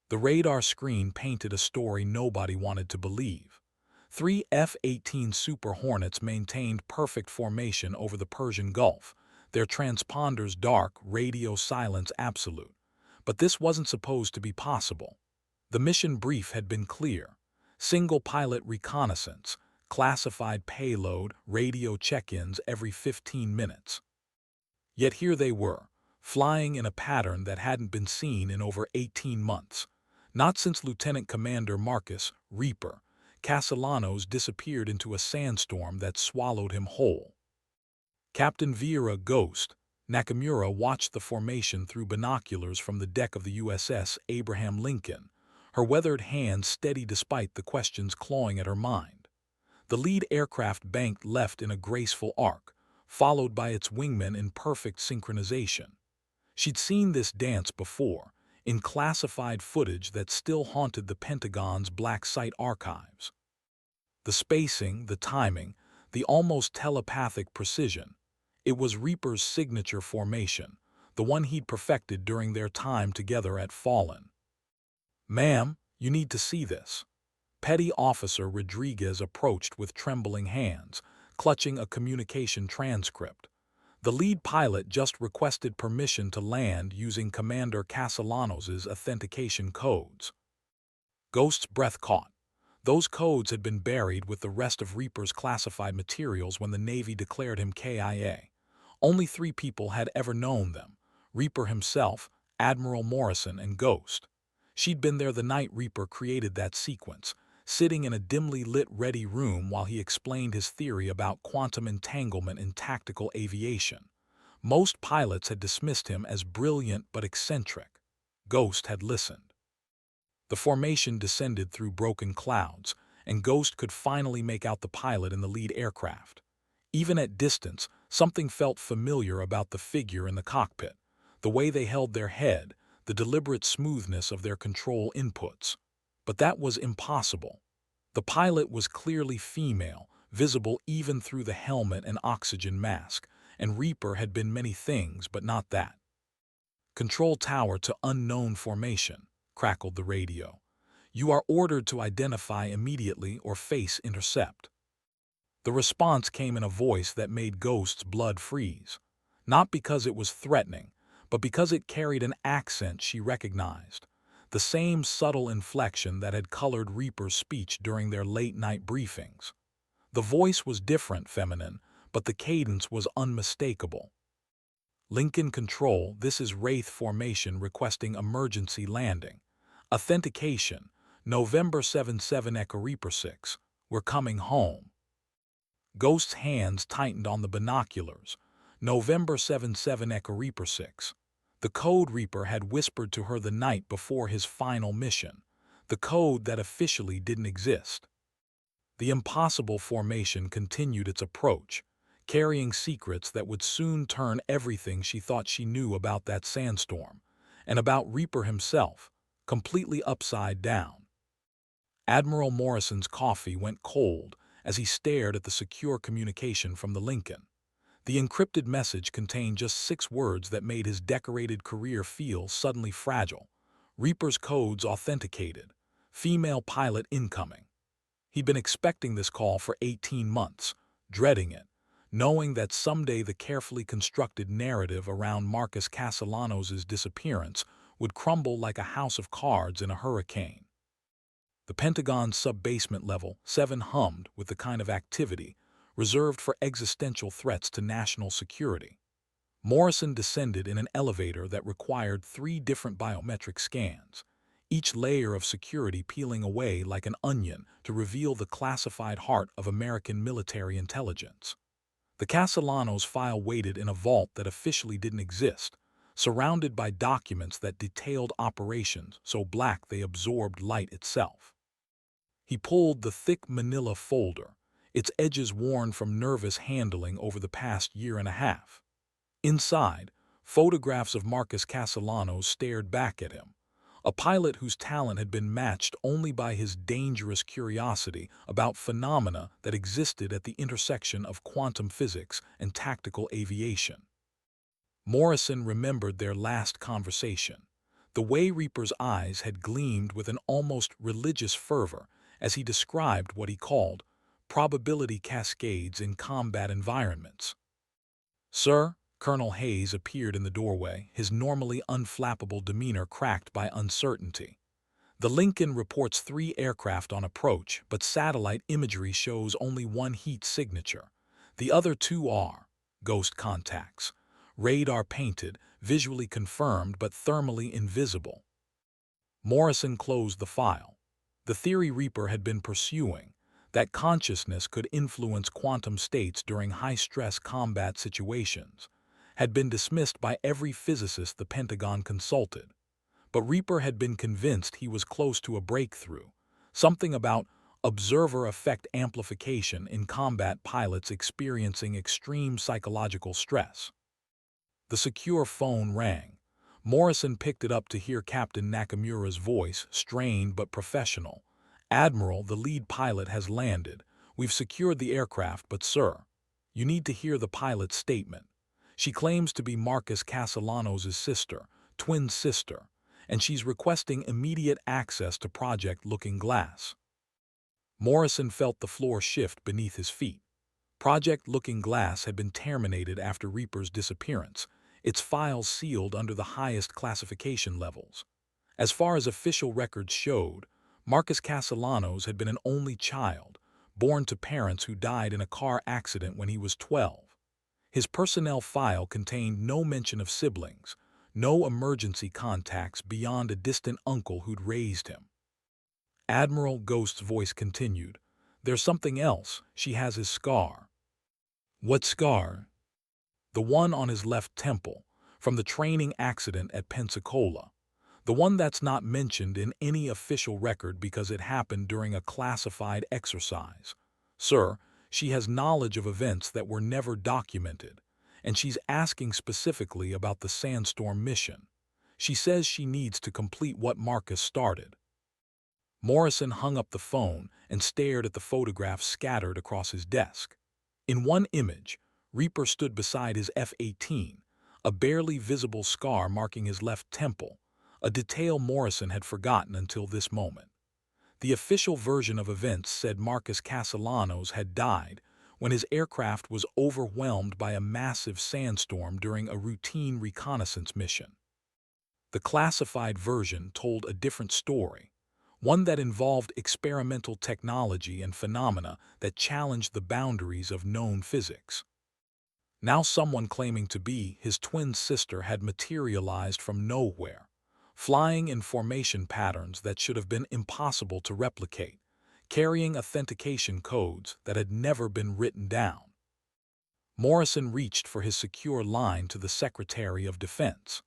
The radar screen painted a story nobody wanted to believe. Three F-18 Super Hornets maintained perfect formation over the Persian Gulf, their transponders dark, radio silence absolute. But this wasn't supposed to be possible. The mission brief had been clear. Single pilot reconnaissance, classified payload, radio check-ins every 15 minutes. Yet here they were, flying in a pattern that hadn't been seen in over 18 months. Not since Lieutenant Commander Marcus Reaper Castellanos disappeared into a sandstorm that swallowed him whole. Captain Vieira Ghost Nakamura watched the formation through binoculars from the deck of the USS Abraham Lincoln, her weathered hands steady despite the questions clawing at her mind. The lead aircraft banked left in a graceful arc, followed by its wingmen in perfect synchronization. She'd seen this dance before, in classified footage that still haunted the Pentagon's black site archives. The spacing, the timing, the almost telepathic precision. It was Reaper's signature formation, the one he'd perfected during their time together at Fallen. "Ma'am, you need to see this." Petty Officer Rodriguez approached with trembling hands, clutching a communication transcript. The lead pilot just requested permission to land using Commander Castellanos' authentication codes. Ghost's breath caught. Those codes had been buried with the rest of Reaper's classified materials when the Navy declared him KIA. Only 3 people had ever known them: Reaper himself, Admiral Morrison, and Ghost. She'd been there the night Reaper created that sequence, sitting in a dimly lit ready room while he explained his theory about quantum entanglement in tactical aviation. Most pilots had dismissed him as brilliant but eccentric. Ghost had listened. The formation descended through broken clouds, and Ghost could finally make out the pilot in the lead aircraft. Even at distance, something felt familiar about the figure in the cockpit, the way they held their head, the deliberate smoothness of their control inputs. But that was impossible. The pilot was clearly female, visible even through the helmet and oxygen mask, and Reaper had been many things but not that. "Control tower to unknown formation," crackled the radio. "You are ordered to identify immediately or face intercept." The response came in a voice that made Ghost's blood freeze. Not because it was threatening, but because it carried an accent she recognized. The same subtle inflection that had colored Reaper's speech during their late-night briefings. The voice was different, feminine, but the cadence was unmistakable. "Lincoln Control, this is Wraith Formation requesting emergency landing. Authentication, November 77 Echo Reaper 6, we're coming home." Ghost's hands tightened on the binoculars. November 77 Echo Reaper 6. The code Reaper had whispered to her the night before his final mission. The code that officially didn't exist. The impossible formation continued its approach, carrying secrets that would soon turn everything she thought she knew about that sandstorm, and about Reaper himself, completely upside down. Admiral Morrison's coffee went cold as he stared at the secure communication from the Lincoln. The encrypted message contained just 6 words that made his decorated career feel suddenly fragile. Reaper's codes authenticated. Female pilot incoming. He'd been expecting this call for 18 months, dreading it, knowing that someday the carefully constructed narrative around Marcus Castellanos' disappearance would crumble like a house of cards in a hurricane. The Pentagon's sub-basement level 7 hummed with the kind of activity reserved for existential threats to national security. Morrison descended in an elevator that required 3 different biometric scans, each layer of security peeling away like an onion to reveal the classified heart of American military intelligence. The Castellanos file waited in a vault that officially didn't exist, surrounded by documents that detailed operations so black they absorbed light itself. He pulled the thick manila folder, its edges worn from nervous handling over the past year and a half. Inside, photographs of Marcus Castellanos stared back at him, a pilot whose talent had been matched only by his dangerous curiosity about phenomena that existed at the intersection of quantum physics and tactical aviation. Morrison remembered their last conversation. The way Reaper's eyes had gleamed with an almost religious fervor as he described what he called probability cascades in combat environments. "Sir," Colonel Hayes appeared in the doorway, his normally unflappable demeanor cracked by uncertainty. "The Lincoln reports 3 aircraft on approach, but satellite imagery shows only one heat signature. The other 2 are ghost contacts. Radar painted, visually confirmed but thermally invisible." Morrison closed the file. The theory Reaper had been pursuing, that consciousness could influence quantum states during high-stress combat situations, had been dismissed by every physicist the Pentagon consulted. But Reaper had been convinced he was close to a breakthrough, something about observer effect amplification in combat pilots experiencing extreme psychological stress. The secure phone rang. Morrison picked it up to hear Captain Nakamura's voice, strained but professional. "Admiral, the lead pilot has landed. We've secured the aircraft, but sir, you need to hear the pilot's statement. She claims to be Marcus Castellanos' sister, twin sister, and she's requesting immediate access to Project Looking Glass." Morrison felt the floor shift beneath his feet. Project Looking Glass had been terminated after Reaper's disappearance, its files sealed under the highest classification levels. As far as official records showed, Marcus Castellanos had been an only child, born to parents who died in a car accident when he was 12. His personnel file contained no mention of siblings, no emergency contacts beyond a distant uncle who'd raised him. Admiral Ghost's voice continued, "There's something else. She has his scar." "What scar?" "The one on his left temple, from the training accident at Pensacola. The one that's not mentioned in any official record because it happened during a classified exercise. Sir, she has knowledge of events that were never documented, and she's asking specifically about the Sandstorm mission. She says she needs to complete what Marcus started." Morrison hung up the phone and stared at the photographs scattered across his desk. In one image, Reaper stood beside his F-18, a barely visible scar marking his left temple, a detail Morrison had forgotten until this moment. The official version of events said Marcus Castellanos had died when his aircraft was overwhelmed by a massive sandstorm during a routine reconnaissance mission. The classified version told a different story, one that involved experimental technology and phenomena that challenged the boundaries of known physics. Now someone claiming to be his twin sister had materialized from nowhere, flying in formation patterns that should have been impossible to replicate, carrying authentication codes that had never been written down. Morrison reached for his secure line to the Secretary of Defense.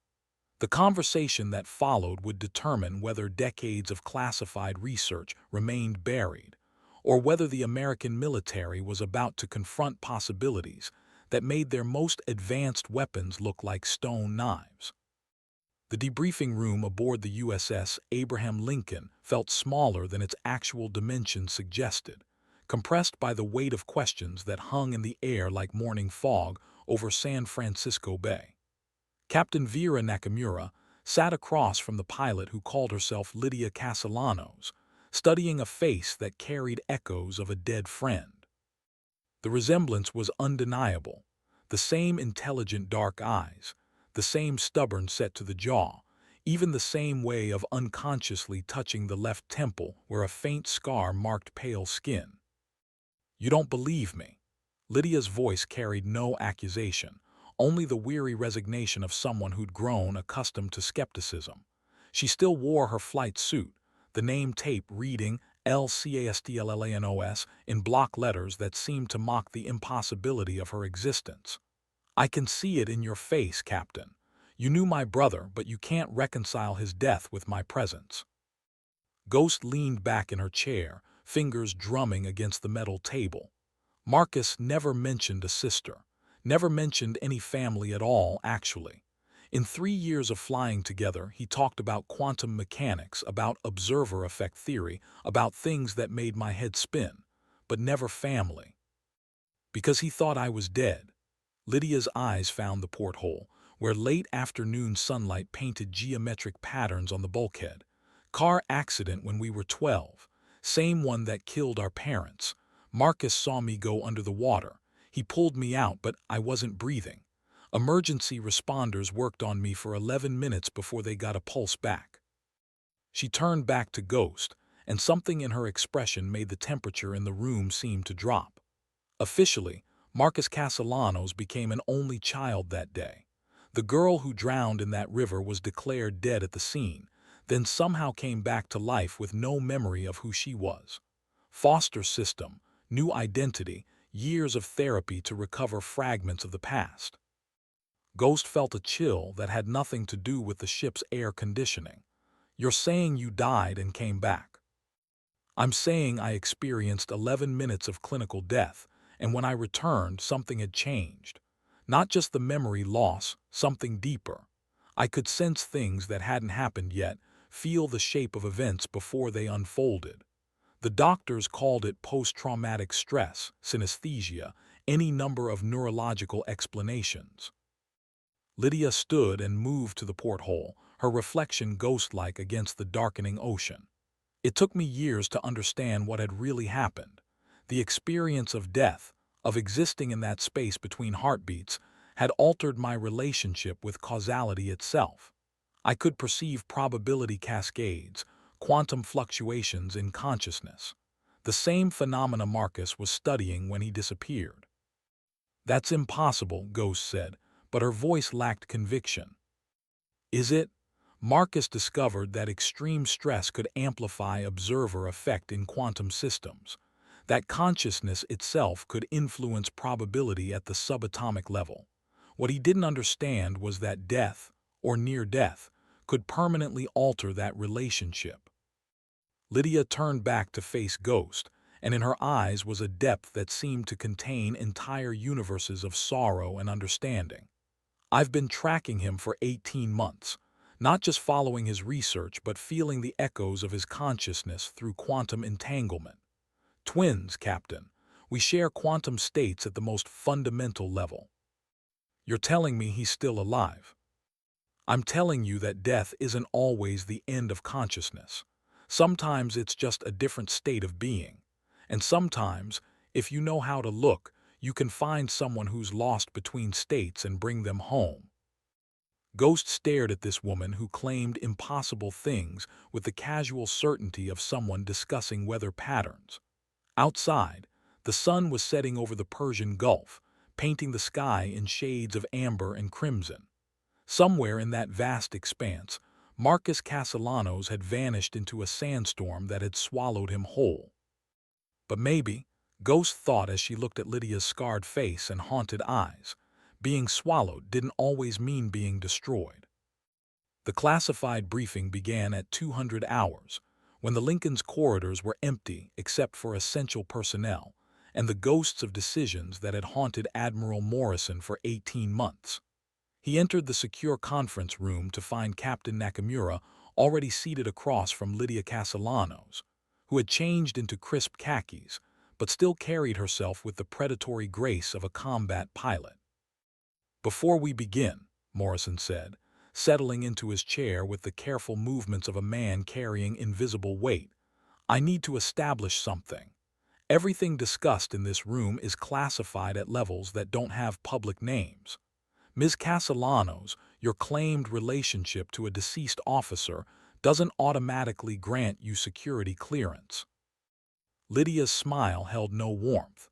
The conversation that followed would determine whether decades of classified research remained buried, or whether the American military was about to confront possibilities that made their most advanced weapons look like stone knives. The debriefing room aboard the USS Abraham Lincoln felt smaller than its actual dimensions suggested, compressed by the weight of questions that hung in the air like morning fog over San Francisco Bay. Captain Vera Nakamura sat across from the pilot who called herself Lydia Castellanos, studying a face that carried echoes of a dead friend. The resemblance was undeniable, the same intelligent dark eyes, the same stubborn set to the jaw, even the same way of unconsciously touching the left temple where a faint scar marked pale skin. "You don't believe me?" Lydia's voice carried no accusation, only the weary resignation of someone who'd grown accustomed to skepticism. She still wore her flight suit, the name tape reading LCASTLLANOS in block letters that seemed to mock the impossibility of her existence. "I can see it in your face, Captain. You knew my brother, but you can't reconcile his death with my presence." Ghost leaned back in her chair, fingers drumming against the metal table. "Marcus never mentioned a sister. Never mentioned any family at all, actually. In 3 years of flying together, he talked about quantum mechanics, about observer effect theory, about things that made my head spin, but never family. Because he thought I was dead." Lydia's eyes found the porthole, where late afternoon sunlight painted geometric patterns on the bulkhead. Car accident when we were 12. Same one that killed our parents. Marcus saw me go under the water. He pulled me out, but I wasn't breathing. Emergency responders worked on me for 11 minutes before they got a pulse back. She turned back to Ghost, and something in her expression made the temperature in the room seem to drop. Officially, Marcus Castellanos became an only child that day. The girl who drowned in that river was declared dead at the scene, then somehow came back to life with no memory of who she was. Foster system, new identity, years of therapy to recover fragments of the past. Ghost felt a chill that had nothing to do with the ship's air conditioning. You're saying you died and came back. I'm saying I experienced 11 minutes of clinical death, and when I returned, something had changed. Not just the memory loss, something deeper. I could sense things that hadn't happened yet, feel the shape of events before they unfolded. The doctors called it post-traumatic stress, synesthesia, any number of neurological explanations. Lydia stood and moved to the porthole, her reflection ghost-like against the darkening ocean. It took me years to understand what had really happened. The experience of death, of existing in that space between heartbeats, had altered my relationship with causality itself. I could perceive probability cascades, quantum fluctuations in consciousness. The same phenomena Marcus was studying when he disappeared. That's impossible, Ghost said, but her voice lacked conviction. Is it? Marcus discovered that extreme stress could amplify observer effect in quantum systems, that consciousness itself could influence probability at the subatomic level. What he didn't understand was that death, or near death, could permanently alter that relationship. Lydia turned back to face Ghost, and in her eyes was a depth that seemed to contain entire universes of sorrow and understanding. I've been tracking him for 18 months. Not just following his research, but feeling the echoes of his consciousness through quantum entanglement. Twins, Captain. We share quantum states at the most fundamental level. You're telling me he's still alive. I'm telling you that death isn't always the end of consciousness. Sometimes it's just a different state of being. And sometimes, if you know how to look, you can find someone who's lost between states and bring them home. Ghost stared at this woman who claimed impossible things with the casual certainty of someone discussing weather patterns. Outside, the sun was setting over the Persian Gulf, painting the sky in shades of amber and crimson. Somewhere in that vast expanse, Marcus Castellanos had vanished into a sandstorm that had swallowed him whole. But maybe, Ghost thought as she looked at Lydia's scarred face and haunted eyes, being swallowed didn't always mean being destroyed. The classified briefing began at 200 hours, when the Lincoln's corridors were empty except for essential personnel and the ghosts of decisions that had haunted Admiral Morrison for 18 months. He entered the secure conference room to find Captain Nakamura already seated across from Lydia Castellanos, who had changed into crisp khakis, but still carried herself with the predatory grace of a combat pilot. Before we begin, Morrison said, settling into his chair with the careful movements of a man carrying invisible weight, I need to establish something. Everything discussed in this room is classified at levels that don't have public names. Ms. Castellanos, your claimed relationship to a deceased officer doesn't automatically grant you security clearance. Lydia's smile held no warmth.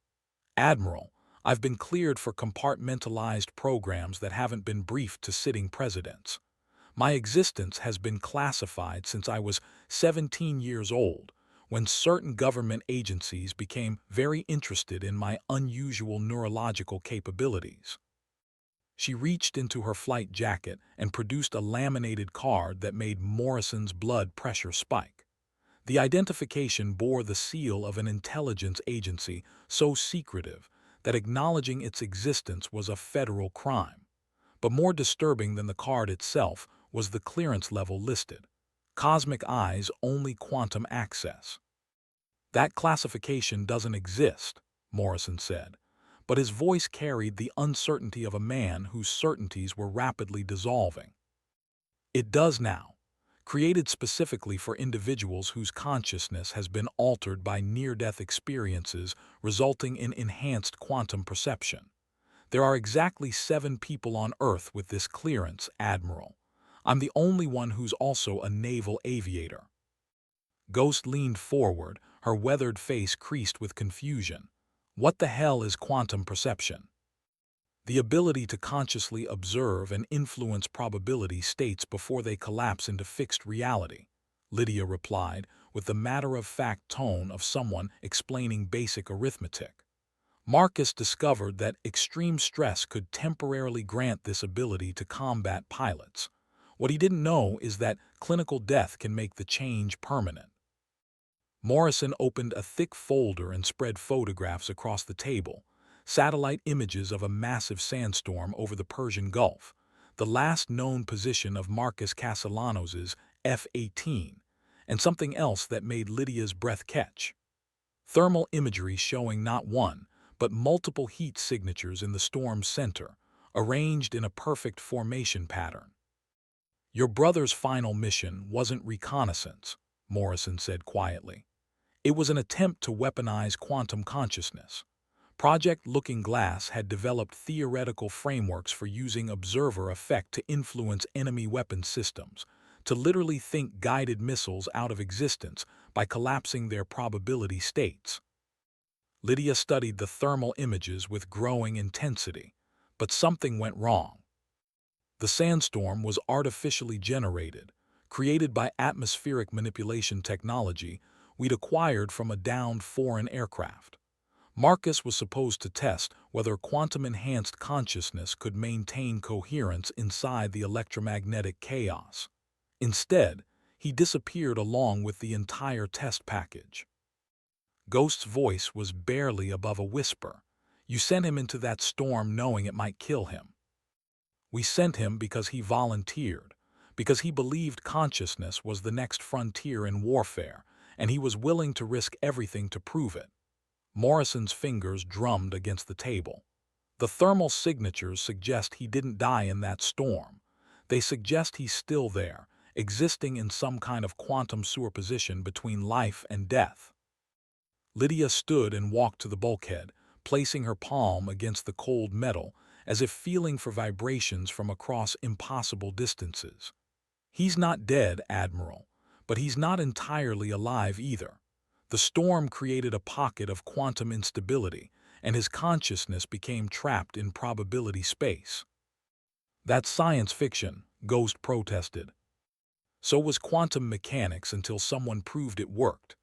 Admiral, I've been cleared for compartmentalized programs that haven't been briefed to sitting presidents. My existence has been classified since I was 17 years old, when certain government agencies became very interested in my unusual neurological capabilities. She reached into her flight jacket and produced a laminated card that made Morrison's blood pressure spike. The identification bore the seal of an intelligence agency so secretive that acknowledging its existence was a federal crime. But more disturbing than the card itself was the clearance level listed. Cosmic Eyes Only Quantum Access. That classification doesn't exist, Morrison said, but his voice carried the uncertainty of a man whose certainties were rapidly dissolving. It does now, created specifically for individuals whose consciousness has been altered by near-death experiences resulting in enhanced quantum perception. There are exactly 7 people on Earth with this clearance, Admiral. I'm the only one who's also a naval aviator. Ghost leaned forward, her weathered face creased with confusion. What the hell is quantum perception? The ability to consciously observe and influence probability states before they collapse into fixed reality, Lydia replied, with the matter-of-fact tone of someone explaining basic arithmetic. Marcus discovered that extreme stress could temporarily grant this ability to combat pilots. What he didn't know is that clinical death can make the change permanent. Morrison opened a thick folder and spread photographs across the table, satellite images of a massive sandstorm over the Persian Gulf, the last known position of Marcus Castellanos's F-18, and something else that made Lydia's breath catch. Thermal imagery showing not one, but multiple heat signatures in the storm's center, arranged in a perfect formation pattern. Your brother's final mission wasn't reconnaissance, Morrison said quietly. It was an attempt to weaponize quantum consciousness. Project Looking Glass had developed theoretical frameworks for using observer effect to influence enemy weapon systems, to literally think guided missiles out of existence by collapsing their probability states. Lydia studied the thermal images with growing intensity, but something went wrong. The sandstorm was artificially generated, created by atmospheric manipulation technology we'd acquired from a downed foreign aircraft. Marcus was supposed to test whether quantum-enhanced consciousness could maintain coherence inside the electromagnetic chaos. Instead, he disappeared along with the entire test package. Ghost's voice was barely above a whisper. You sent him into that storm knowing it might kill him. We sent him because he volunteered, because he believed consciousness was the next frontier in warfare, and he was willing to risk everything to prove it. Morrison's fingers drummed against the table. The thermal signatures suggest he didn't die in that storm. They suggest he's still there, existing in some kind of quantum superposition between life and death. Lydia stood and walked to the bulkhead, placing her palm against the cold metal, as if feeling for vibrations from across impossible distances. He's not dead, Admiral, but he's not entirely alive either. The storm created a pocket of quantum instability, and his consciousness became trapped in probability space. That's science fiction, Ghost protested. So was quantum mechanics until someone proved it worked.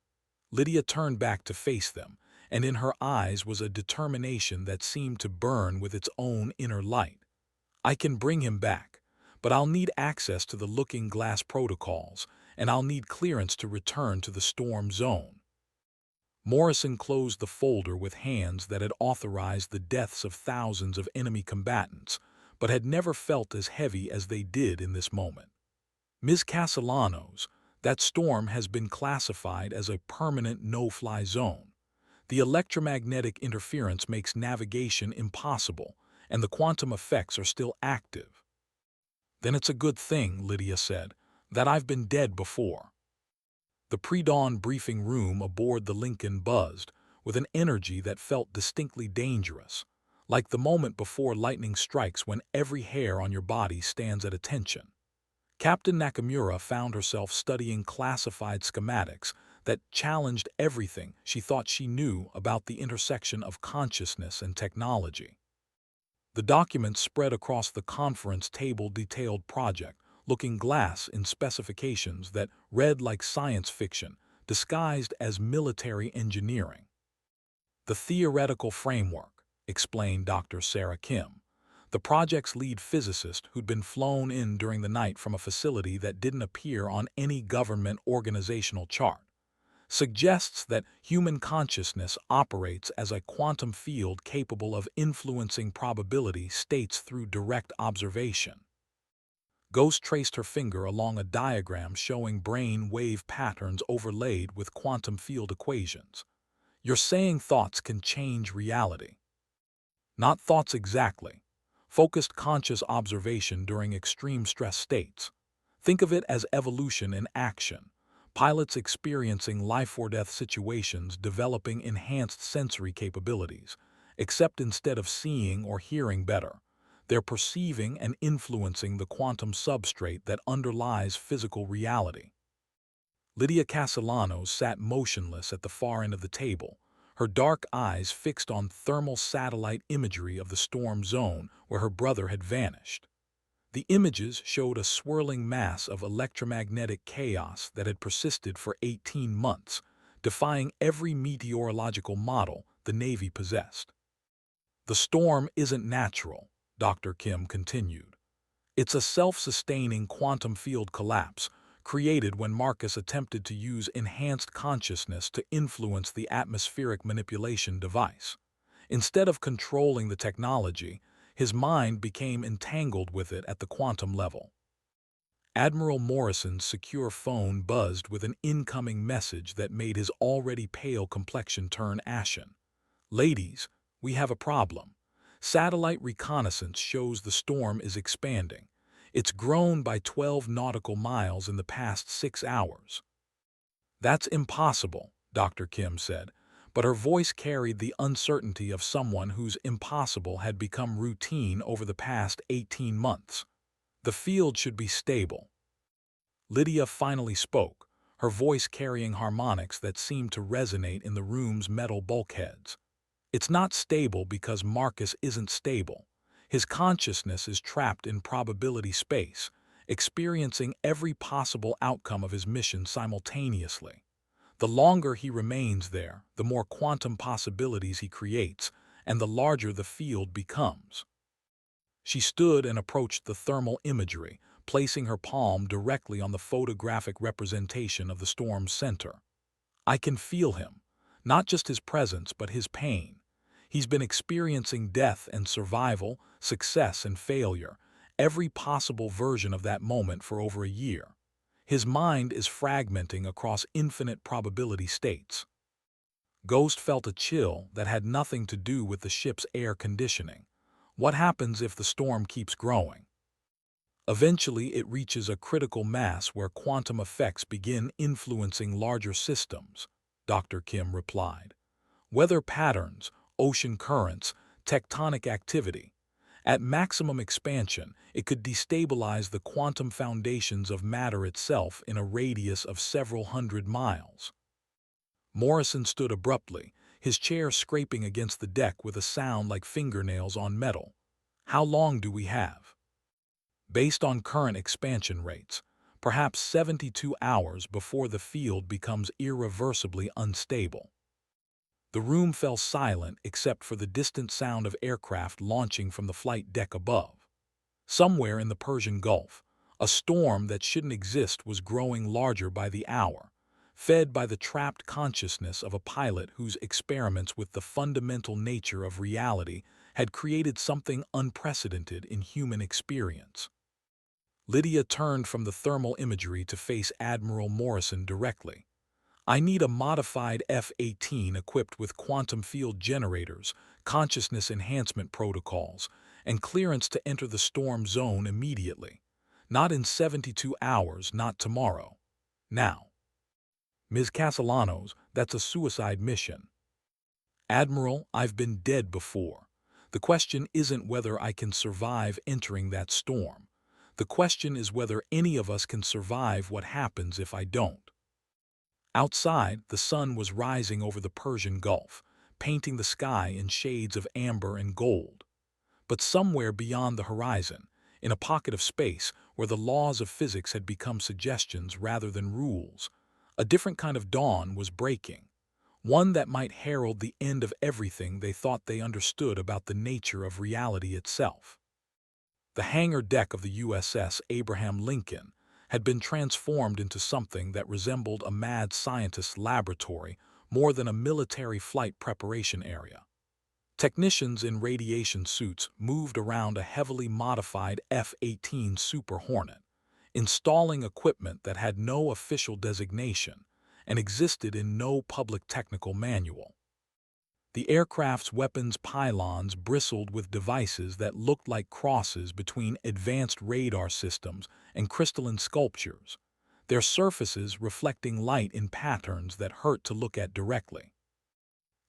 Lydia turned back to face them, and in her eyes was a determination that seemed to burn with its own inner light. I can bring him back, but I'll need access to the Looking Glass protocols, and I'll need clearance to return to the storm zone. Morrison closed the folder with hands that had authorized the deaths of thousands of enemy combatants, but had never felt as heavy as they did in this moment. Ms. Castellanos, that storm has been classified as a permanent no-fly zone. The electromagnetic interference makes navigation impossible, and the quantum effects are still active. Then it's a good thing, Lydia said, that I've been dead before. The pre-dawn briefing room aboard the Lincoln buzzed with an energy that felt distinctly dangerous, like the moment before lightning strikes when every hair on your body stands at attention. Captain Nakamura found herself studying classified schematics that challenged everything she thought she knew about the intersection of consciousness and technology. The documents spread across the conference table detailed Project Looking Glass in specifications that read like science fiction, disguised as military engineering. The theoretical framework, explained Dr. Sarah Kim, the project's lead physicist who'd been flown in during the night from a facility that didn't appear on any government organizational chart, suggests that human consciousness operates as a quantum field capable of influencing probability states through direct observation. Ghost traced her finger along a diagram showing brain wave patterns overlaid with quantum field equations. You're saying thoughts can change reality. Not thoughts exactly. Focused conscious observation during extreme stress states. Think of it as evolution in action. Pilots experiencing life-or-death situations developing enhanced sensory capabilities, except instead of seeing or hearing better, they're perceiving and influencing the quantum substrate that underlies physical reality. Lydia Castellanos sat motionless at the far end of the table, her dark eyes fixed on thermal satellite imagery of the storm zone where her brother had vanished. The images showed a swirling mass of electromagnetic chaos that had persisted for 18 months, defying every meteorological model the Navy possessed. The storm isn't natural, Dr. Kim continued. It's a self-sustaining quantum field collapse created when Marcus attempted to use enhanced consciousness to influence the atmospheric manipulation device. Instead of controlling the technology, his mind became entangled with it at the quantum level. Admiral Morrison's secure phone buzzed with an incoming message that made his already pale complexion turn ashen. "Ladies, we have a problem. Satellite reconnaissance shows the storm is expanding. It's grown by 12 nautical miles in the past 6 hours." "That's impossible," Dr. Kim said, but her voice carried the uncertainty of someone whose impossible had become routine over the past 18 months. "The field should be stable." Lydia finally spoke, her voice carrying harmonics that seemed to resonate in the room's metal bulkheads. "It's not stable because Marcus isn't stable. His consciousness is trapped in probability space, experiencing every possible outcome of his mission simultaneously. The longer he remains there, the more quantum possibilities he creates, and the larger the field becomes." She stood and approached the thermal imagery, placing her palm directly on the photographic representation of the storm's center. "I can feel him, not just his presence but his pain. He's been experiencing death and survival, success and failure, every possible version of that moment for over a year. His mind is fragmenting across infinite probability states." Ghost felt a chill that had nothing to do with the ship's air conditioning. What happens if the storm keeps growing? "Eventually it reaches a critical mass where quantum effects begin influencing larger systems," Dr. Kim replied. "Weather patterns, ocean currents, tectonic activity. At maximum expansion, it could destabilize the quantum foundations of matter itself in a radius of several hundred miles." Morrison stood abruptly, his chair scraping against the deck with a sound like fingernails on metal. "How long do we have?" "Based on current expansion rates, perhaps 72 hours before the field becomes irreversibly unstable." The room fell silent except for the distant sound of aircraft launching from the flight deck above. Somewhere in the Persian Gulf, a storm that shouldn't exist was growing larger by the hour, fed by the trapped consciousness of a pilot whose experiments with the fundamental nature of reality had created something unprecedented in human experience. Lydia turned from the thermal imagery to face Admiral Morrison directly. "I need a modified F-18 equipped with quantum field generators, consciousness enhancement protocols, and clearance to enter the storm zone immediately. Not in 72 hours, not tomorrow. Now." "Ms. Castellanos, that's a suicide mission." "Admiral, I've been dead before. The question isn't whether I can survive entering that storm. The question is whether any of us can survive what happens if I don't." Outside, the sun was rising over the Persian Gulf, painting the sky in shades of amber and gold. But somewhere beyond the horizon, in a pocket of space where the laws of physics had become suggestions rather than rules, a different kind of dawn was breaking, one that might herald the end of everything they thought they understood about the nature of reality itself. The hangar deck of the USS Abraham Lincoln had been transformed into something that resembled a mad scientist's laboratory more than a military flight preparation area. Technicians in radiation suits moved around a heavily modified F-18 Super Hornet, installing equipment that had no official designation and existed in no public technical manual. The aircraft's weapons pylons bristled with devices that looked like crosses between advanced radar systems and crystalline sculptures, their surfaces reflecting light in patterns that hurt to look at directly.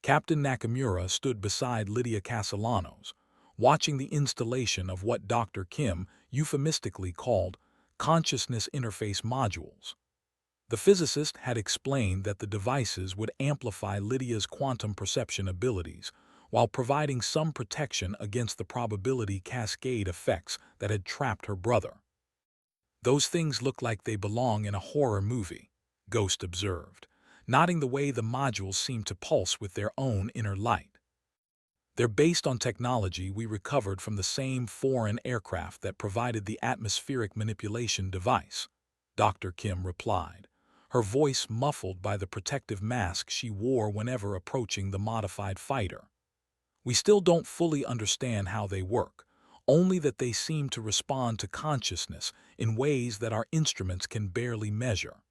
Captain Nakamura stood beside Lydia Castellanos, watching the installation of what Dr. Kim euphemistically called consciousness interface modules. The physicist had explained that the devices would amplify Lydia's quantum perception abilities, while providing some protection against the probability cascade effects that had trapped her brother. "Those things look like they belong in a horror movie," Ghost observed, nodding the way the modules seemed to pulse with their own inner light. "They're based on technology we recovered from the same foreign aircraft that provided the atmospheric manipulation device," Dr. Kim replied, her voice muffled by the protective mask she wore whenever approaching the modified fighter. "We still don't fully understand how they work, only that they seem to respond to consciousness in ways that our instruments can barely measure."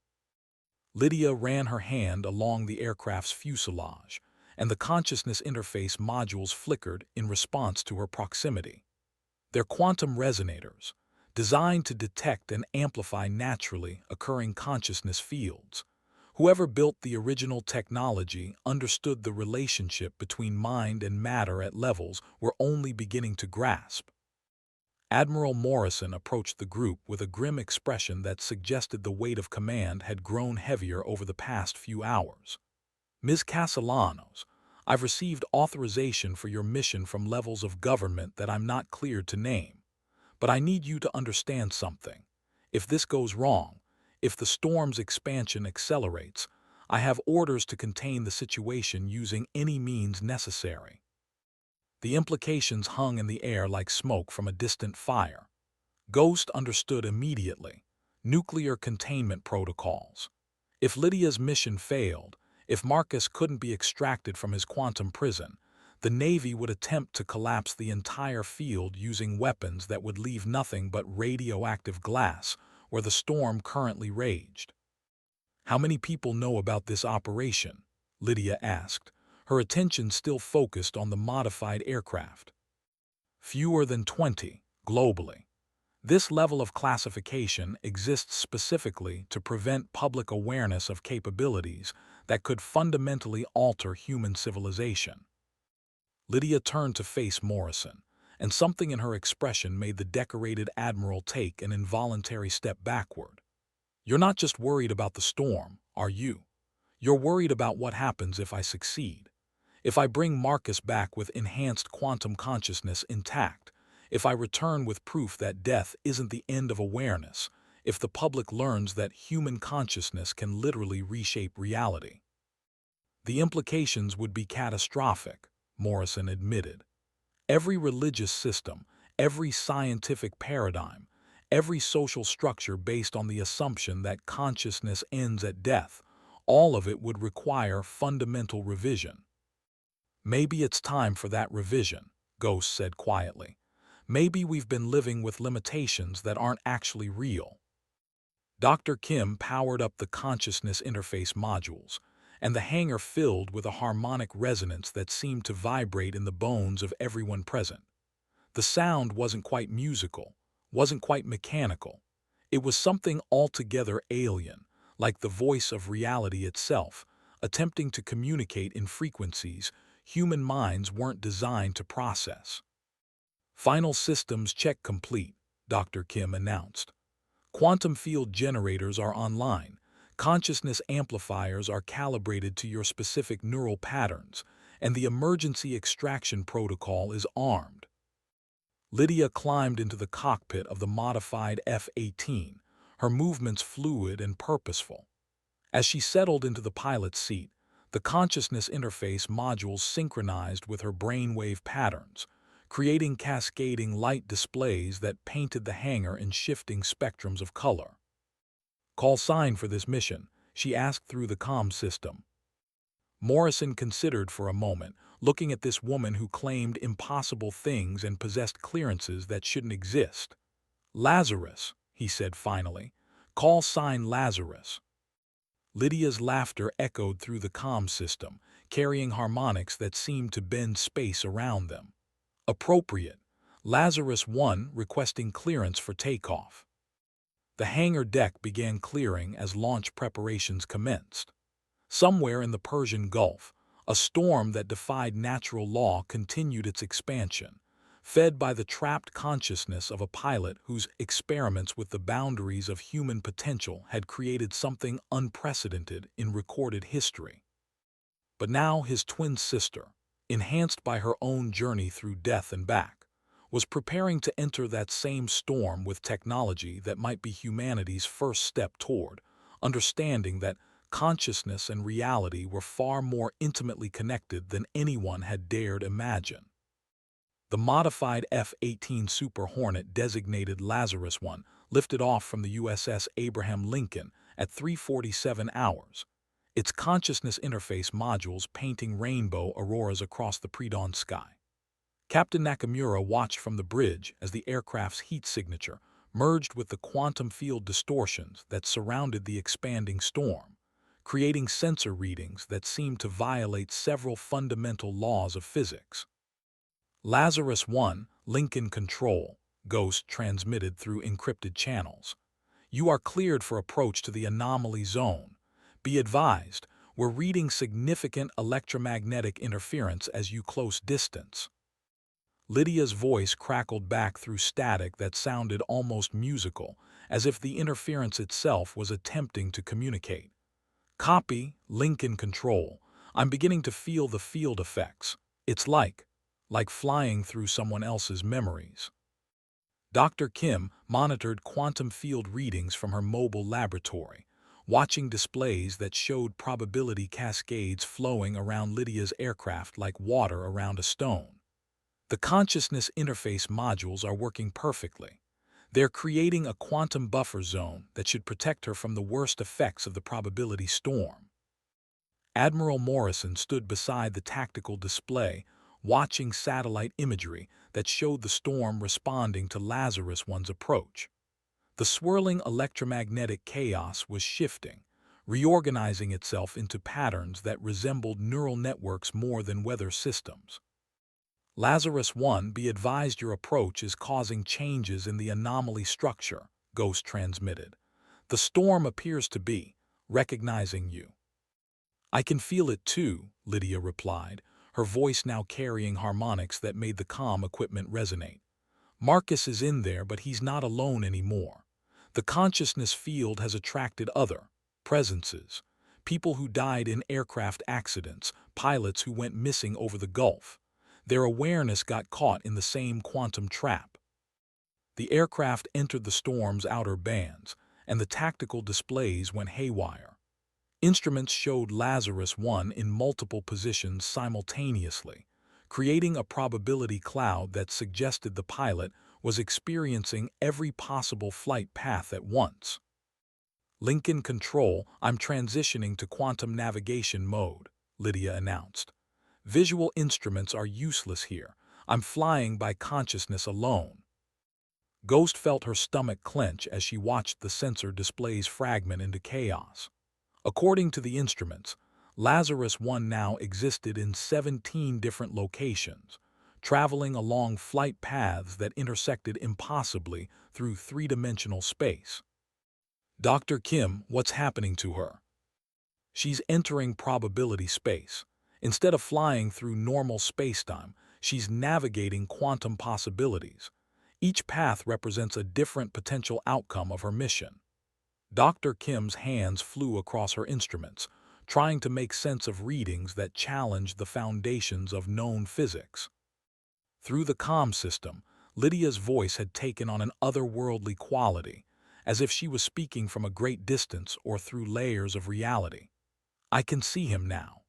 Lydia ran her hand along the aircraft's fuselage, and the consciousness interface modules flickered in response to her proximity. They're quantum resonators, designed to detect and amplify naturally occurring consciousness fields. Whoever built the original technology understood the relationship between mind and matter at levels we're only beginning to grasp. Admiral Morrison approached the group with a grim expression that suggested the weight of command had grown heavier over the past few hours. "Ms. Castellanos, I've received authorization for your mission from levels of government that I'm not cleared to name. But I need you to understand something. If this goes wrong, if the storm's expansion accelerates, I have orders to contain the situation using any means necessary." The implications hung in the air like smoke from a distant fire. Ghost understood immediately. Nuclear containment protocols. If Lydia's mission failed, if Marcus couldn't be extracted from his quantum prison, the Navy would attempt to collapse the entire field using weapons that would leave nothing but radioactive glass where the storm currently raged. "How many people know about this operation?" Lydia asked, her attention still focused on the modified aircraft. "Fewer than 20, globally. This level of classification exists specifically to prevent public awareness of capabilities that could fundamentally alter human civilization." Lydia turned to face Morrison, and something in her expression made the decorated admiral take an involuntary step backward. "You're not just worried about the storm, are you? You're worried about what happens if I succeed. If I bring Marcus back with enhanced quantum consciousness intact, if I return with proof that death isn't the end of awareness, if the public learns that human consciousness can literally reshape reality." "The implications would be catastrophic," Morrison admitted. "Every religious system, every scientific paradigm, every social structure based on the assumption that consciousness ends at death, all of it would require fundamental revision." "Maybe it's time for that revision," Ghost said quietly. "Maybe we've been living with limitations that aren't actually real." Dr. Kim powered up the consciousness interface modules, and the hangar filled with a harmonic resonance that seemed to vibrate in the bones of everyone present. The sound wasn't quite musical, wasn't quite mechanical. It was something altogether alien, like the voice of reality itself, attempting to communicate in frequencies human minds weren't designed to process. "Final systems check complete," Dr. Kim announced. "Quantum field generators are online. Consciousness amplifiers are calibrated to your specific neural patterns, and the emergency extraction protocol is armed." Lydia climbed into the cockpit of the modified F-18, her movements fluid and purposeful. As she settled into the pilot's seat, the consciousness interface modules synchronized with her brainwave patterns, creating cascading light displays that painted the hangar in shifting spectrums of color. "Call sign for this mission," she asked through the comm system. Morrison considered for a moment, looking at this woman who claimed impossible things and possessed clearances that shouldn't exist. "Lazarus," he said finally. "Call sign Lazarus." Lydia's laughter echoed through the comm system, carrying harmonics that seemed to bend space around them. Appropriate. Lazarus 1 requesting clearance for takeoff. The hangar deck began clearing as launch preparations commenced. Somewhere in the Persian Gulf, a storm that defied natural law continued its expansion, fed by the trapped consciousness of a pilot whose experiments with the boundaries of human potential had created something unprecedented in recorded history. But now his twin sister, enhanced by her own journey through death and back, was preparing to enter that same storm with technology that might be humanity's first step toward understanding that consciousness and reality were far more intimately connected than anyone had dared imagine. The modified F-18 Super Hornet designated Lazarus 1 lifted off from the USS Abraham Lincoln at 3:47 hours, its consciousness interface modules painting rainbow auroras across the pre-dawn sky. Captain Nakamura watched from the bridge as the aircraft's heat signature merged with the quantum field distortions that surrounded the expanding storm, creating sensor readings that seemed to violate several fundamental laws of physics. Lazarus 1, Lincoln Control, Ghost transmitted through encrypted channels. You are cleared for approach to the anomaly zone. Be advised, we're reading significant electromagnetic interference as you close distance. Lydia's voice crackled back through static that sounded almost musical, as if the interference itself was attempting to communicate. Copy, Lincoln Control. I'm beginning to feel the field effects. It's like flying through someone else's memories. Dr. Kim monitored quantum field readings from her mobile laboratory, watching displays that showed probability cascades flowing around Lydia's aircraft like water around a stone. The consciousness interface modules are working perfectly. They're creating a quantum buffer zone that should protect her from the worst effects of the probability storm. Admiral Morrison stood beside the tactical display, watching satellite imagery that showed the storm responding to Lazarus 1's approach. The swirling electromagnetic chaos was shifting, reorganizing itself into patterns that resembled neural networks more than weather systems. Lazarus 1, be advised your approach is causing changes in the anomaly structure, Ghost transmitted. The storm appears to be recognizing you. I can feel it too, Lydia replied, her voice now carrying harmonics that made the comm equipment resonate. Marcus is in there, but he's not alone anymore. The consciousness field has attracted other presences, people who died in aircraft accidents, pilots who went missing over the Gulf. Their awareness got caught in the same quantum trap. The aircraft entered the storm's outer bands, and the tactical displays went haywire. Instruments showed Lazarus 1 in multiple positions simultaneously, creating a probability cloud that suggested the pilot was experiencing every possible flight path at once. Lincoln Control, I'm transitioning to quantum navigation mode, Lydia announced. Visual instruments are useless here. I'm flying by consciousness alone. Ghost felt her stomach clench as she watched the sensor displays fragment into chaos. According to the instruments, Lazarus 1 now existed in 17 different locations, traveling along flight paths that intersected impossibly through three-dimensional space. Dr. Kim, what's happening to her? She's entering probability space. Instead of flying through normal spacetime, she's navigating quantum possibilities. Each path represents a different potential outcome of her mission. Dr. Kim's hands flew across her instruments, trying to make sense of readings that challenged the foundations of known physics. Through the comm system, Lydia's voice had taken on an otherworldly quality, as if she was speaking from a great distance or through layers of reality. I can see him now.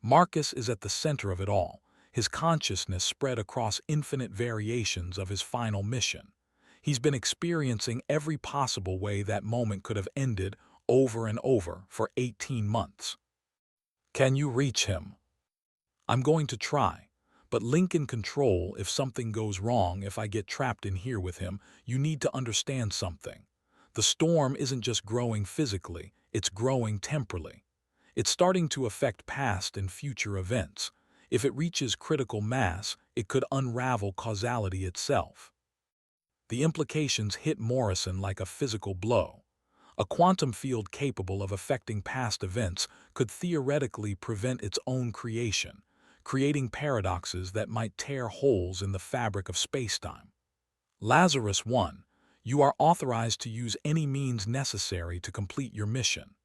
Marcus is at the center of it all, his consciousness spread across infinite variations of his final mission. He's been experiencing every possible way that moment could have ended over and over for 18 months. Can you reach him? I'm going to try, but Lincoln Control, if something goes wrong, if I get trapped in here with him, you need to understand something. The storm isn't just growing physically, it's growing temporally. It's starting to affect past and future events. If it reaches critical mass, it could unravel causality itself. The implications hit Morrison like a physical blow. A quantum field capable of affecting past events could theoretically prevent its own creation, creating paradoxes that might tear holes in the fabric of spacetime. Lazarus 1. You are authorized to use any means necessary to complete your mission.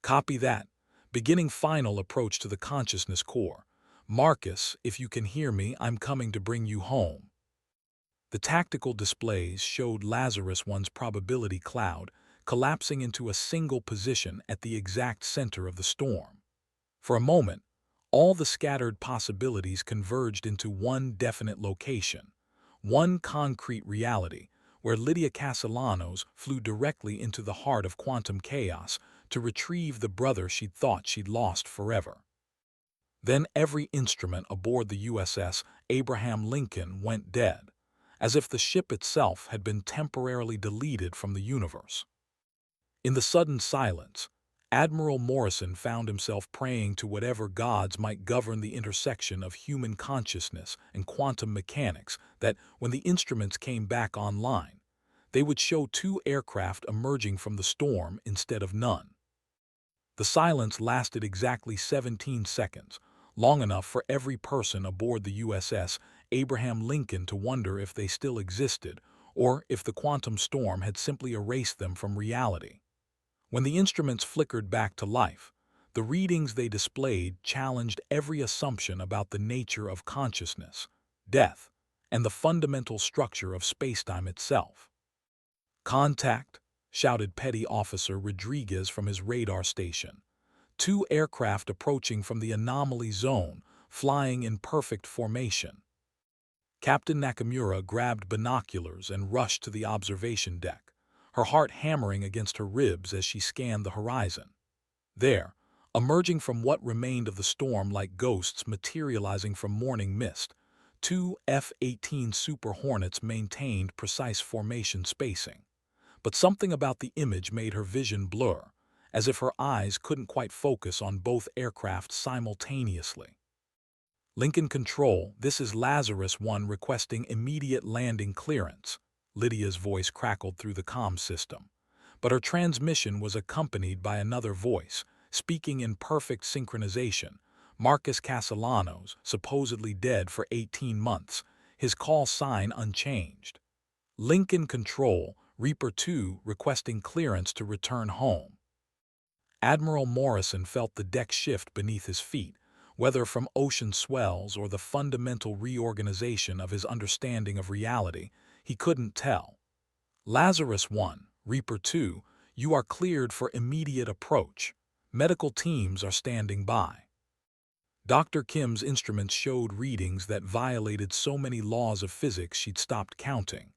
Copy that. Beginning final approach to the consciousness core. Marcus, if you can hear me, I'm coming to bring you home. The tactical displays showed Lazarus 1's probability cloud collapsing into a single position at the exact center of the storm. For a moment, all the scattered possibilities converged into one definite location, one concrete reality, where Lydia Castellanos flew directly into the heart of quantum chaos to retrieve the brother she'd thought she'd lost forever. Then every instrument aboard the USS Abraham Lincoln went dead, as if the ship itself had been temporarily deleted from the universe. In the sudden silence, Admiral Morrison found himself praying to whatever gods might govern the intersection of human consciousness and quantum mechanics that, when the instruments came back online, they would show two aircraft emerging from the storm instead of none. The silence lasted exactly 17 seconds, long enough for every person aboard the USS Abraham Lincoln to wonder if they still existed or if the quantum storm had simply erased them from reality. When the instruments flickered back to life, the readings they displayed challenged every assumption about the nature of consciousness, death, and the fundamental structure of spacetime itself. "Contact!" shouted Petty Officer Rodriguez from his radar station. Two aircraft approaching from the anomaly zone, flying in perfect formation. Captain Nakamura grabbed binoculars and rushed to the observation deck, her heart hammering against her ribs as she scanned the horizon. There, emerging from what remained of the storm like ghosts materializing from morning mist, two F-18 Super Hornets maintained precise formation spacing. But something about the image made her vision blur, as if her eyes couldn't quite focus on both aircraft simultaneously. "Lincoln Control, this is Lazarus 1 requesting immediate landing clearance," Lydia's voice crackled through the comm system. But her transmission was accompanied by another voice, speaking in perfect synchronization. Marcus Castellanos, supposedly dead for 18 months, his call sign unchanged. "Lincoln Control, Reaper 2 requesting clearance to return home." Admiral Morrison felt the deck shift beneath his feet, whether from ocean swells or the fundamental reorganization of his understanding of reality, he couldn't tell. "Lazarus 1, Reaper 2, you are cleared for immediate approach. Medical teams are standing by." Dr. Kim's instruments showed readings that violated so many laws of physics she'd stopped counting.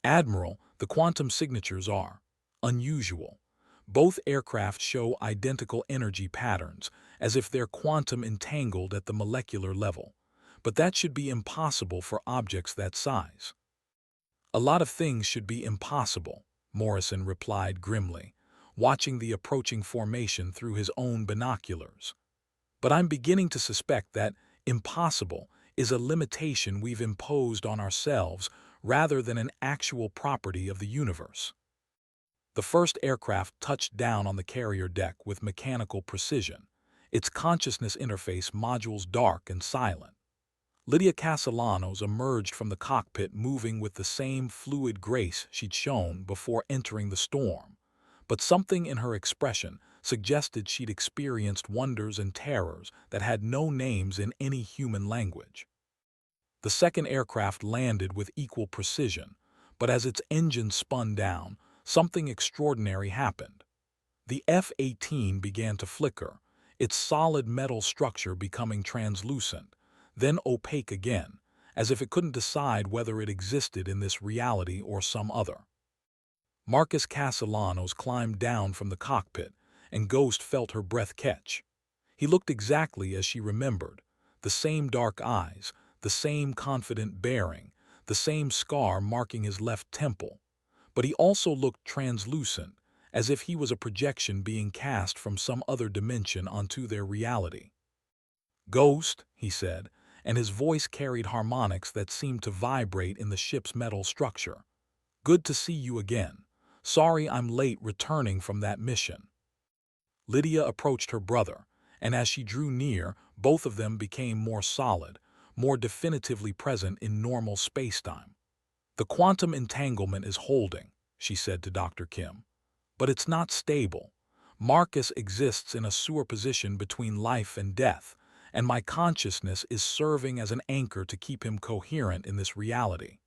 "Admiral, the quantum signatures are unusual. Both aircraft show identical energy patterns, as if they're quantum entangled at the molecular level. But that should be impossible for objects that size." "A lot of things should be impossible," Morrison replied grimly, watching the approaching formation through his own binoculars. "But I'm beginning to suspect that impossible is a limitation we've imposed on ourselves rather than an actual property of the universe." The first aircraft touched down on the carrier deck with mechanical precision, its consciousness interface modules dark and silent. Lydia Castellanos emerged from the cockpit moving with the same fluid grace she'd shown before entering the storm, but something in her expression suggested she'd experienced wonders and terrors that had no names in any human language. The second aircraft landed with equal precision, but as its engine spun down, something extraordinary happened. The F-18 began to flicker, its solid metal structure becoming translucent, then opaque again, as if it couldn't decide whether it existed in this reality or some other. Marcus Castellanos climbed down from the cockpit, and Ghost felt her breath catch. He looked exactly as she remembered, the same dark eyes, the same confident bearing, the same scar marking his left temple. But he also looked translucent, as if he was a projection being cast from some other dimension onto their reality. "Ghost," he said, and his voice carried harmonics that seemed to vibrate in the ship's metal structure. "Good to see you again. Sorry I'm late returning from that mission." Lydia approached her brother, and as she drew near, both of them became more solid, more definitively present in normal spacetime. "The quantum entanglement is holding," she said to Dr. Kim. "But it's not stable. Marcus exists in a superposition between life and death, and my consciousness is serving as an anchor to keep him coherent in this reality."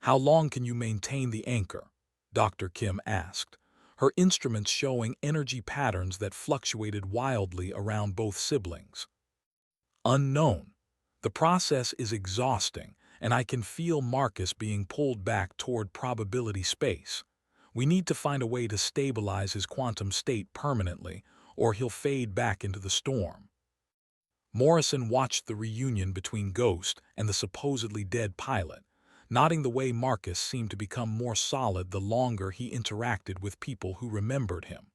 "How long can you maintain the anchor?" Dr. Kim asked, her instruments showing energy patterns that fluctuated wildly around both siblings. "Unknown. The process is exhausting, and I can feel Marcus being pulled back toward probability space. We need to find a way to stabilize his quantum state permanently, or he'll fade back into the storm." Morrison watched the reunion between Ghost and the supposedly dead pilot, noting the way Marcus seemed to become more solid the longer he interacted with people who remembered him.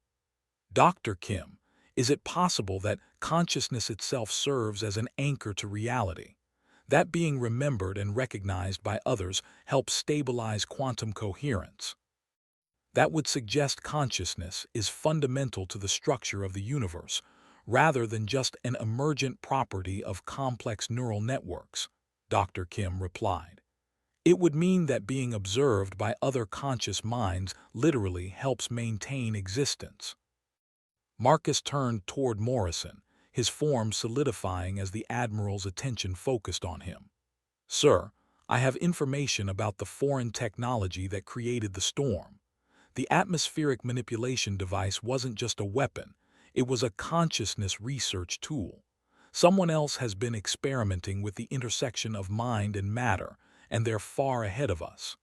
"Dr. Kim, is it possible that consciousness itself serves as an anchor to reality? That being remembered and recognized by others helps stabilize quantum coherence?" "That would suggest consciousness is fundamental to the structure of the universe, rather than just an emergent property of complex neural networks," Dr. Kim replied. "It would mean that being observed by other conscious minds literally helps maintain existence." Marcus turned toward Morrison, his form solidifying as the Admiral's attention focused on him. "Sir, I have information about the foreign technology that created the storm. The atmospheric manipulation device wasn't just a weapon, it was a consciousness research tool. Someone else has been experimenting with the intersection of mind and matter, and they're far ahead of us."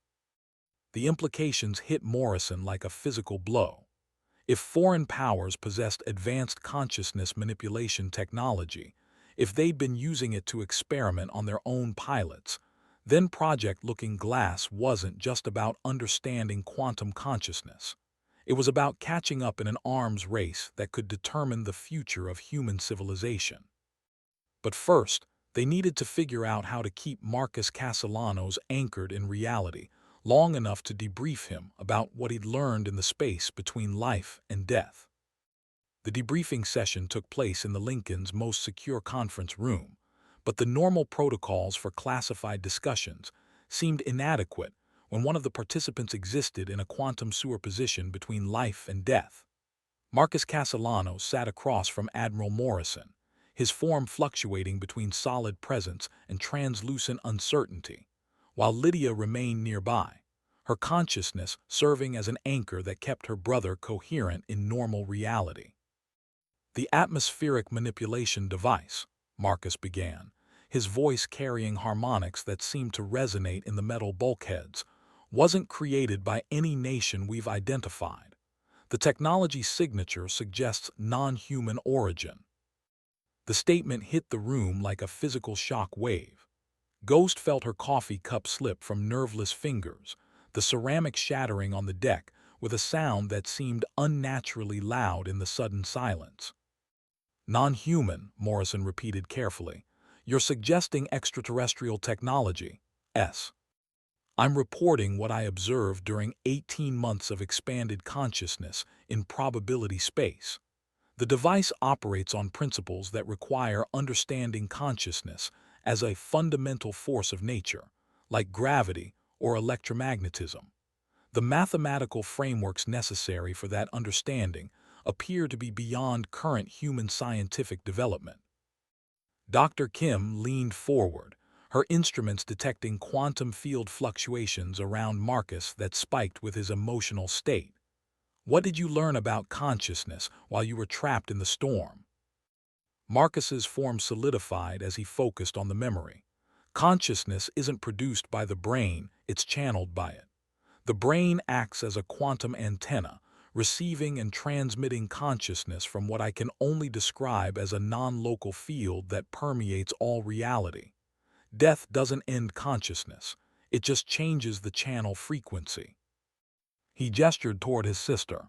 The implications hit Morrison like a physical blow. If foreign powers possessed advanced consciousness manipulation technology, if they'd been using it to experiment on their own pilots, then Project Looking Glass wasn't just about understanding quantum consciousness. It was about catching up in an arms race that could determine the future of human civilization. But first, they needed to figure out how to keep Marcus Castellanos anchored in reality long enough to debrief him about what he'd learned in the space between life and death. The debriefing session took place in the Lincoln's most secure conference room, but the normal protocols for classified discussions seemed inadequate when one of the participants existed in a quantum superposition between life and death. Marcus Castellanos sat across from Admiral Morrison, his form fluctuating between solid presence and translucent uncertainty, while Lydia remained nearby, her consciousness serving as an anchor that kept her brother coherent in normal reality. "The atmospheric manipulation device," Marcus began, his voice carrying harmonics that seemed to resonate in the metal bulkheads, "wasn't created by any nation we've identified. The technology's signature suggests non-human origin." The statement hit the room like a physical shock wave. Ghost felt her coffee cup slip from nerveless fingers, the ceramic shattering on the deck with a sound that seemed unnaturally loud in the sudden silence. "Non-human," Morrison repeated carefully. "You're suggesting extraterrestrial technology, S. I'm reporting what I observed during 18 months of expanded consciousness in probability space. The device operates on principles that require understanding consciousness as a fundamental force of nature, like gravity or electromagnetism. The mathematical frameworks necessary for that understanding appear to be beyond current human scientific development." Dr. Kim leaned forward, her instruments detecting quantum field fluctuations around Marcus that spiked with his emotional state. "What did you learn about consciousness while you were trapped in the storm?" Marcus's form solidified as he focused on the memory. "Consciousness isn't produced by the brain, it's channeled by it. The brain acts as a quantum antenna, receiving and transmitting consciousness from what I can only describe as a non-local field that permeates all reality. Death doesn't end consciousness, it just changes the channel frequency." He gestured toward his sister.